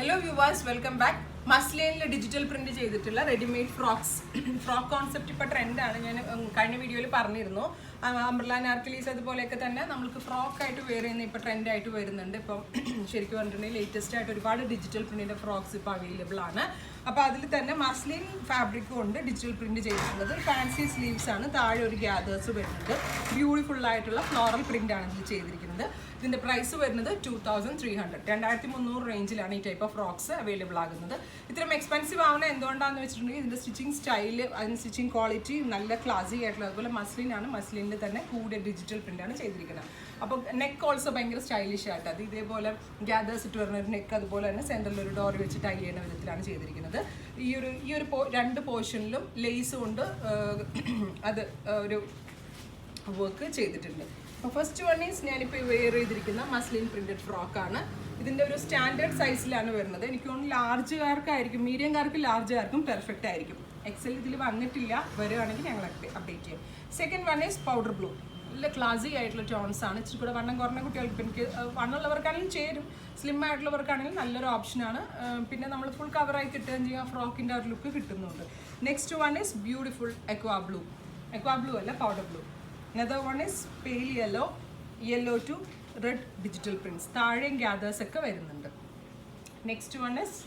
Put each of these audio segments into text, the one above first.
Hello viewers, welcome back. മസ്ലിനിൽ digital print ചെയ്തിട്ടുള്ള readymade frock concept ഇപ്പോൾ ട്രെൻഡാണ്. ഞാൻ കഴിഞ്ഞ വീഡിയോയിൽ പറഞ്ഞിരുന്നു. അംബ്രല അനാർക്കലീസ് അതുപോലെയൊക്കെ തന്നെ നമുക്ക് ഫ്രോക്കായിട്ട് വെയർ ചെയ്യുന്ന ഇപ്പോൾ ട്രെൻഡായിട്ട് വരുന്നുണ്ട്. ഇപ്പം ശരിക്കും പറഞ്ഞിട്ടുണ്ടെങ്കിൽ ലേറ്റസ്റ്റ് ആയിട്ട് ഒരുപാട് ഡിജിറ്റൽ പ്രിന്റിൻ്റെ ഫ്രോക്സ് ഇപ്പോൾ അവൈലബിൾ ആണ്. അപ്പോൾ അതിൽ തന്നെ മസ്ലിൻ ഫാബ്രിക് കൊണ്ട് ഡിജിറ്റൽ പ്രിന്റ് ചെയ്തിട്ടുള്ളത് ഫാൻസി സ്ലീവ്സ് ആണ്. താഴെ ഒരു ഗ്യാദേഴ്സ് വരുന്നുണ്ട്. ബ്യൂട്ടിഫുൾ ആയിട്ടുള്ള ഫ്ലോറൽ പ്രിന്റ് ആണ് ഇതിൽ ചെയ്തിരിക്കുന്നത്. ഇതിൻ്റെ പ്രൈസ് വരുന്നത് 2300, 2300 റേഞ്ചിലാണ് ഈ ടൈപ്പ് ഓഫ് ഫ്രോക്സ് അവൈലബിൾ ആകുന്നത്. ഇത്രയും എക്സ്പെൻസീവ് ആവുന്ന എന്തുകൊണ്ടാണെന്ന് വെച്ചിട്ടുണ്ടെങ്കിൽ ഇതിൻ്റെ സ്റ്റിച്ചിങ് സ്റ്റൈല്, അതിന് സ്റ്റിച്ചിങ് ക്വാളിറ്റി നല്ല ക്ലാസി ആയിട്ടുള്ള, അതുപോലെ മസ്ലിനാണ്. മസ്ലിനിൽ തന്നെ കൂടിയ ഡിജിറ്റൽ പ്രിൻ്റാണ് ചെയ്തിരിക്കുന്നത്. അപ്പോൾ നെക്ക് ഓൾസോ ഭയങ്കര സ്റ്റൈലിഷ് ആയിട്ട് അത് ഇതേപോലെ ഗ്യാദേഴ്സ് ഇട്ട് വരുന്ന ഒരു നെക്ക്, അതുപോലെ തന്നെ സെൻറ്ററിൽ ഒരു ഡോറി വെച്ച് ടൈ ചെയ്യുന്ന വിധത്തിലാണ് ചെയ്തിരിക്കുന്നത്. ഈ ഒരു രണ്ട് പോർഷനിലും ലേസ് കൊണ്ട് അത് ഒരു വർക്ക് ചെയ്തിട്ടുണ്ട്. അപ്പോൾ ഫസ്റ്റ് വൺ ഈസ് ഞാനിപ്പോൾ വെയർ ചെയ്തിരിക്കുന്ന മസ്ലിൻ പ്രിൻറ്റഡ് ഫ്രോക്കാണ്. ഇതിൻ്റെ ഒരു സ്റ്റാൻഡേർഡ് സൈസിലാണ് വരുന്നത്. എനിക്ക് തോന്നുന്നു ലാർജുകാർക്കായിരിക്കും, മീഡിയംകാർക്ക് ലാർജുകാർക്കും പെർഫെക്റ്റ് ആയിരിക്കും. എക്സൽ ഇതിൽ വന്നിട്ടില്ല, വരുവാണെങ്കിൽ ഞങ്ങൾ അപ്ഡേറ്റ് ചെയ്യും. Second one is powder blue. നല്ല ക്ലാസി ആയിട്ടുള്ള ടോൺസ് ആണ്. ഇച്ചിരി കൂടെ വണ്ണം കുറഞ്ഞ കുട്ടികൾക്ക്, എനിക്ക് വണ്ണമുള്ളവർക്കാണെങ്കിലും ചേരും, സ്ലിം ആയിട്ടുള്ളവർക്കാണെങ്കിലും നല്ലൊരു ഓപ്ഷനാണ്. പിന്നെ നമ്മൾ ഫുൾ കവറായി കിട്ടുകയും ചെയ്യാം, ഫ്രോക്കിൻ്റെ ഒരു ലുക്ക് കിട്ടുന്നുണ്ട്. Next one is beautiful aqua blue അല്ല, powder blue. Another one is pale yellow to red digital prints. താഴെയും ഗ്യാദേഴ്സ് ഒക്കെ വരുന്നുണ്ട്. Next one is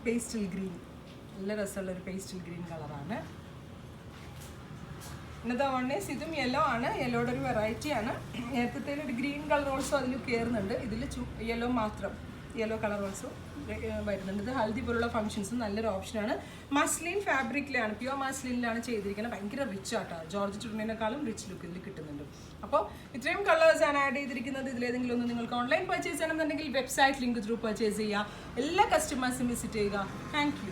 pastel green. നല്ല രസമുള്ളൊരു പേസ്റ്റൽ ഗ്രീൻ കളറാണ്. Another one is ഇതും യെല്ലോ ആണ്. യെല്ലോയുടെ ഒരു വെറൈറ്റി ആണ്. നേരത്തെ ഒരു ഗ്രീൻ കളർ ഓൾസോ അതിൽ കയറുന്നുണ്ട്. ഇതിൽ യെല്ലോ മാത്രം, യെല്ലോ കളർ ഓൾസോ വരുന്നുണ്ട്. ഇത് ഹൽദി പോലുള്ള ഫംഗ്ഷൻസും നല്ലൊരു ഓപ്ഷനാണ്. മസ്ലിൻ ഫാബ്രിക്കിലാണ്, പ്യുവർ മസ്ലിനിലാണ് ചെയ്തിരിക്കുന്നത്. ഭയങ്കര റിച്ച് ആയിട്ടാണ്. ജോർജ് ടൂണിനേക്കാളും റിച്ച് ലുക്ക് ഇതിൽ കിട്ടുന്നുണ്ട്. അപ്പോൾ ഇത്രയും കളേഴ്സാണ് ആഡ് ചെയ്തിരിക്കുന്നത്. ഇതിലേതെങ്കിലും ഒന്ന് നിങ്ങൾക്ക് ഓൺലൈൻ പർച്ചേസ് ചെയ്യണമെന്നുണ്ടെങ്കിൽ വെബ്സൈറ്റ് ലിങ്ക് ത്രൂ പർച്ചേസ് ചെയ്യുക. എല്ലാ കസ്റ്റമേഴ്സും വിസിറ്റ് ചെയ്യുക. Thank you.